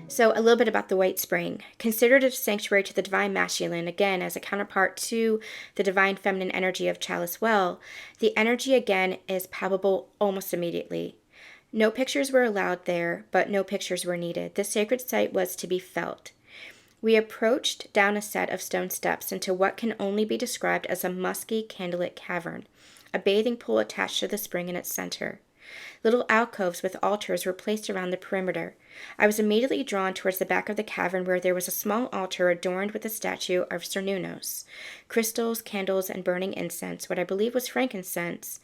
So, a little bit about the white spring. Considered a sanctuary to the divine masculine, again, as a counterpart to the divine feminine energy of Chalice Well, the energy again is palpable almost immediately. No pictures were allowed there, but no pictures were needed. This sacred site was to be felt. We approached down a set of stone steps into what can only be described as a musky, candlelit cavern, a bathing pool attached to the spring in its center. Little alcoves with altars were placed around the perimeter. I was immediately drawn towards the back of the cavern where there was a small altar adorned with a statue of Cernunnos, crystals, candles, and burning incense, what I believe was frankincense,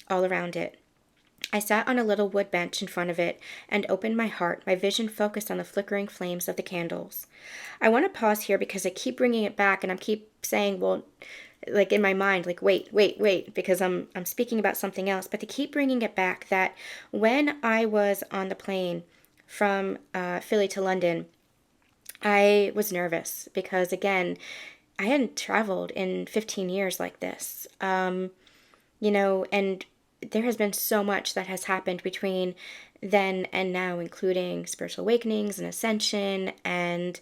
all around it. I sat on a little wood bench in front of it and opened my heart, my vision focused on the flickering flames of the candles. I want to pause here because I keep bringing it back and I keep saying, well, like in my mind, like, wait, because I'm speaking about something else. But to keep bringing it back that when I was on the plane from Philly to London, I was nervous because, again, I hadn't traveled in 15 years like this. And there has been so much that has happened between then and now, including spiritual awakenings and ascension and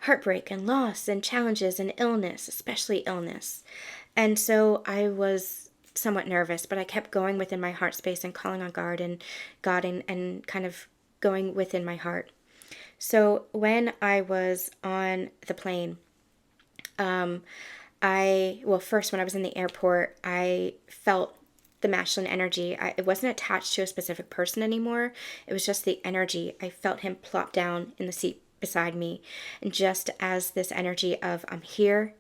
heartbreak and loss and challenges and illness, especially illness. And so I was somewhat nervous, but I kept going within my heart space and calling on God and kind of going within my heart. So when I was on the plane, first when I was in the airport, I felt the masculine energy. It wasn't attached to a specific person anymore. It was just the energy. I felt him plop down in the seat beside me. And just as this energy of, I'm here,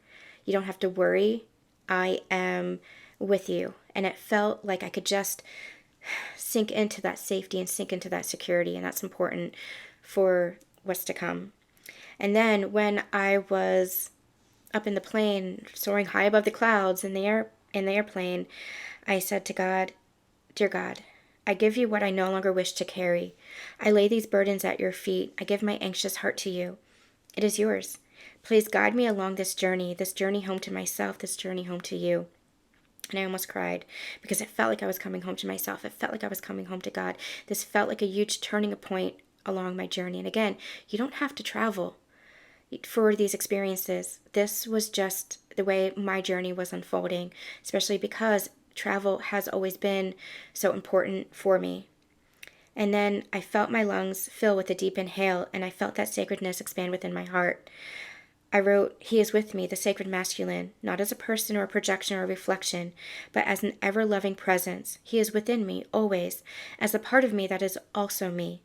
you don't have to worry, I am with you. And it felt like I could just sink into that safety and sink into that security. And that's important for what's to come. And then when I was up in the plane, soaring high above the clouds in the airplane, I said to God, Dear God, I give you what I no longer wish to carry. I lay these burdens at your feet. I give my anxious heart to you. It is yours. Please guide me along this journey home to myself, this journey home to you. And I almost cried because it felt like I was coming home to myself. It felt like I was coming home to God. This felt like a huge turning point along my journey. And again, you don't have to travel for these experiences. This was just the way my journey was unfolding, especially because travel has always been so important for me. And then I felt my lungs fill with a deep inhale, and I felt that sacredness expand within my heart. I wrote, He is with me, the sacred masculine, not as a person or a projection or a reflection, but as an ever-loving presence. He is within me, always, as a part of me that is also me.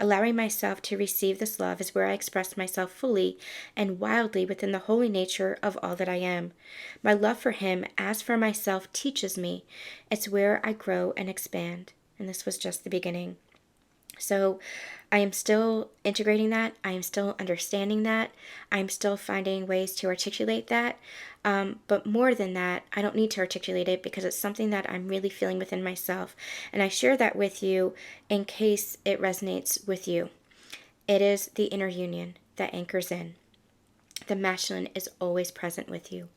Allowing myself to receive this love is where I express myself fully and wildly within the holy nature of all that I am. My love for him, as for myself, teaches me. It's where I grow and expand. And this was just the beginning. So I am still integrating that. I am still understanding that. I am still finding ways to articulate that. But more than that, I don't need to articulate it because it's something that I'm really feeling within myself. And I share that with you in case it resonates with you. It is the inner union that anchors in. The masculine is always present with you.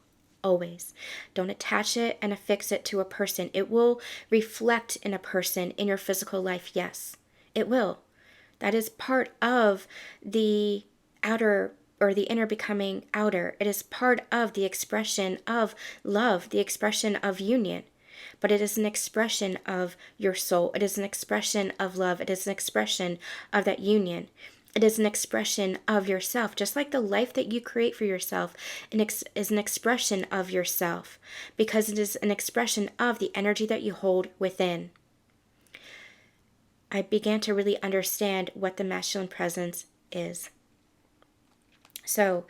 Always. Don't attach it and affix it to a person. It will reflect in a person in your physical life, yes. It will. That is part of the outer or the inner becoming outer. It is part of the expression of love, the expression of union. But it is an expression of your soul. It is an expression of love. It is an expression of that union. It is an expression of yourself. Just like the life that you create for yourself is an expression of yourself, because it is an expression of the energy that you hold within. I began to really understand what the masculine presence is. So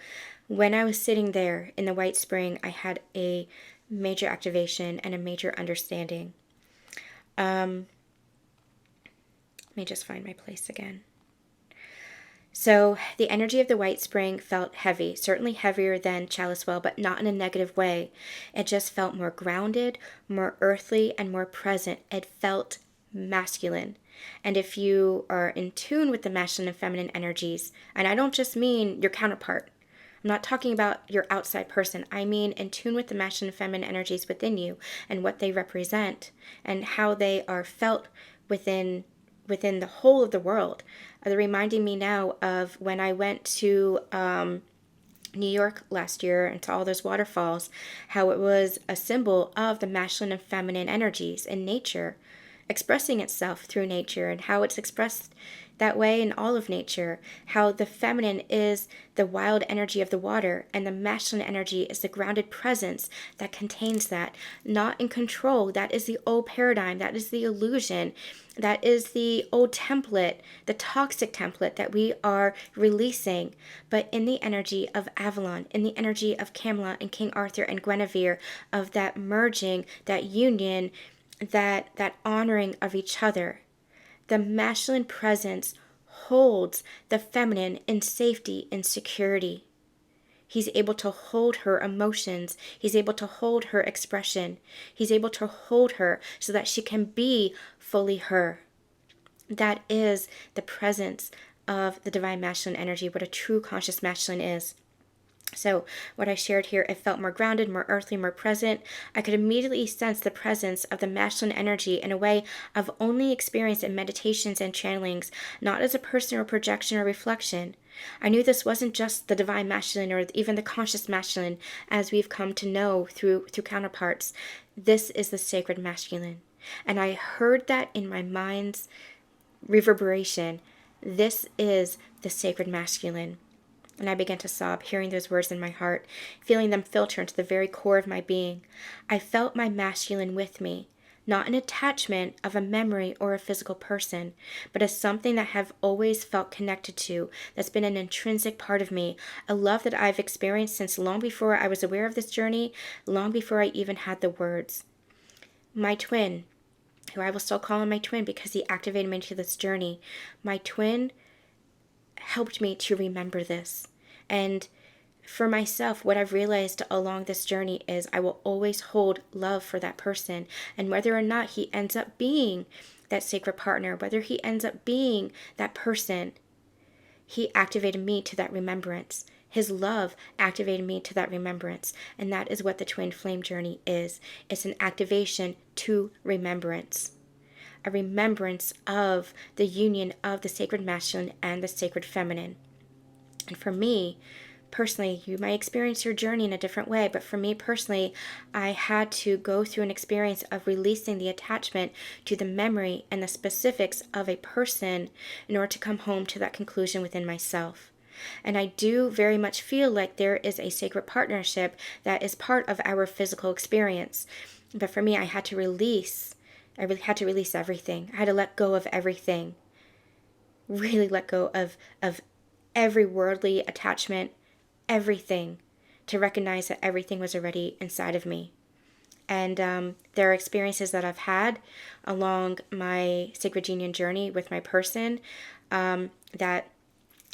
when I was sitting there in the White Spring, I had a major activation and a major understanding. Let me just find my place again. So the energy of the White Spring felt heavy, certainly heavier than Chalice Well, but not in a negative way. It just felt more grounded, more earthly, and more present. It felt masculine. And if you are in tune with the masculine and feminine energies, and I don't just mean your counterpart, I'm not talking about your outside person, I mean in tune with the masculine and feminine energies within you and what they represent and how they are felt within within the whole of the world. They're reminding me now of when I went to New York last year and to all those waterfalls, how it was a symbol of the masculine and feminine energies in nature, expressing itself through nature, and how it's expressed that way in all of nature, how the feminine is the wild energy of the water and the masculine energy is the grounded presence that contains that, not in control. That is the old paradigm, that is the illusion, that is the old template, the toxic template that we are releasing, but in the energy of Avalon, in the energy of Camelot and King Arthur and Guinevere, of that merging, that union, that honoring of each other. The masculine presence holds the feminine in safety and security. He's able to hold her emotions. He's able to hold her expression. He's able to hold her so that she can be fully her. That is the presence of the divine masculine energy, what a true conscious masculine is. So what I shared here, it felt more grounded, more earthly, more present. I could immediately sense the presence of the masculine energy in a way I've only experienced in meditations and channelings, not as a personal projection or reflection. I knew this wasn't just the divine masculine or even the conscious masculine as we've come to know through counterparts. This is the sacred masculine. And I heard that in my mind's reverberation. This is the sacred masculine. And I began to sob, hearing those words in my heart, feeling them filter into the very core of my being. I felt my masculine with me, not an attachment of a memory or a physical person, but as something that I've always felt connected to, that's been an intrinsic part of me, a love that I've experienced since long before I was aware of this journey, long before I even had the words. My twin, who I will still call him my twin because he activated me into this journey, my twin helped me to remember this. And for myself, what I've realized along this journey is I will always hold love for that person. And whether or not he ends up being that sacred partner, whether he ends up being that person, he activated me to that remembrance. His love activated me to that remembrance. And that is what the twin flame journey is. It's an activation to remembrance. A remembrance of the union of the sacred masculine and the sacred feminine. And for me, personally, you might experience your journey in a different way, but for me personally, I had to go through an experience of releasing the attachment to the memory and the specifics of a person in order to come home to that conclusion within myself. And I do very much feel like there is a sacred partnership that is part of our physical experience. But for me, I had to release everything. I had to let go of everything. Really let go of every worldly attachment, everything, to recognize that everything was already inside of me. And there are experiences that I've had along my sacred union journey with my person that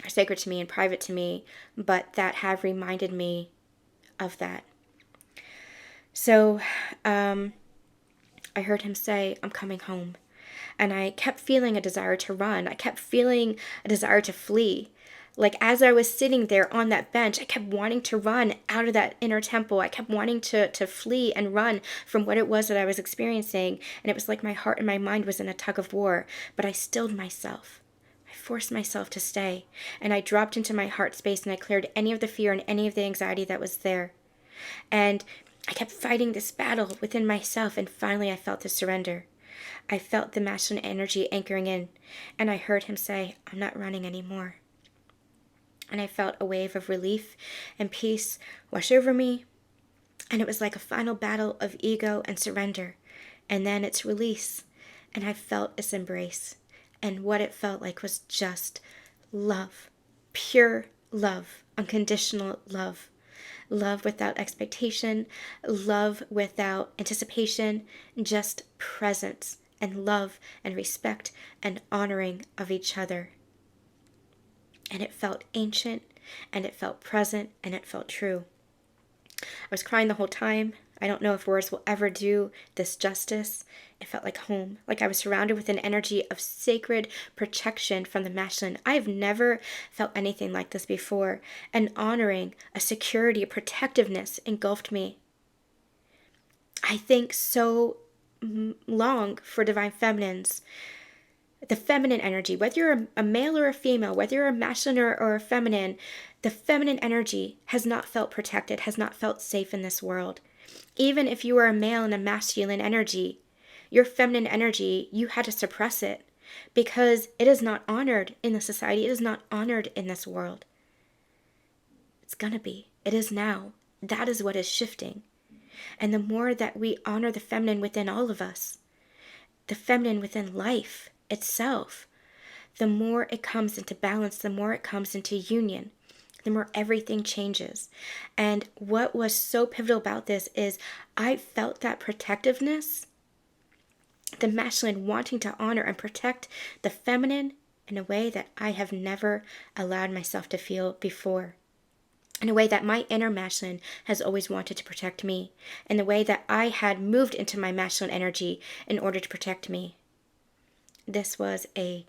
are sacred to me and private to me, but that have reminded me of that. So I heard him say, "I'm coming home." And I kept feeling a desire to run. I kept feeling a desire to flee. Like as I was sitting there on that bench, I kept wanting to run out of that inner temple. I kept wanting to flee and run from what it was that I was experiencing. And it was like my heart and my mind was in a tug of war. But I stilled myself. I forced myself to stay. And I dropped into my heart space and I cleared any of the fear and any of the anxiety that was there. And I kept fighting this battle within myself. And finally I felt the surrender. I felt the masculine energy anchoring in. And I heard him say, "I'm not running anymore." And I felt a wave of relief and peace wash over me. And it was like a final battle of ego and surrender. And then it's release. And I felt its embrace. And what it felt like was just love. Pure love. Unconditional love. Love without expectation. Love without anticipation. Just presence and love and respect and honoring of each other. And it felt ancient, and it felt present, and it felt true. I was crying the whole time. I don't know if words will ever do this justice. It felt like home, like I was surrounded with an energy of sacred protection from the masculine. I have never felt anything like this before. An honoring, a security, a protectiveness engulfed me. I think so long for divine feminines The feminine energy, whether you're a male or a female, whether you're a masculine or a feminine, the feminine energy has not felt protected, has not felt safe in this world. Even if you are a male and a masculine energy, your feminine energy, you had to suppress it because it is not honored in the society. It is not honored in this world. It's gonna be. It is now. That is what is shifting. And the more that we honor the feminine within all of us, the feminine within life itself, the more it comes into balance, the more it comes into union, the more everything changes. And what was so pivotal about this is I felt that protectiveness, the masculine wanting to honor and protect the feminine in a way that I have never allowed myself to feel before. In a way that my inner masculine has always wanted to protect me. In the way that I had moved into my masculine energy in order to protect me. This was a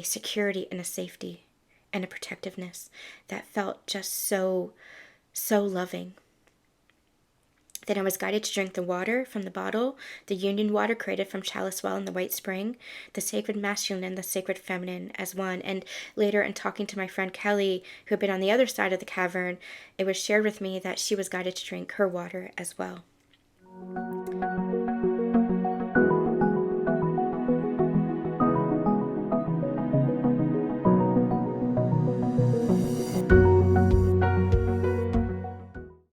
security and a safety and a protectiveness that felt just so loving. Then I was guided to drink the water from the bottle, the union water created from Chalice Well in the White Spring, the sacred masculine and the sacred feminine as one. And later, in talking to my friend Kelly, who had been on the other side of the cavern, it was shared with me that she was guided to drink her water as well.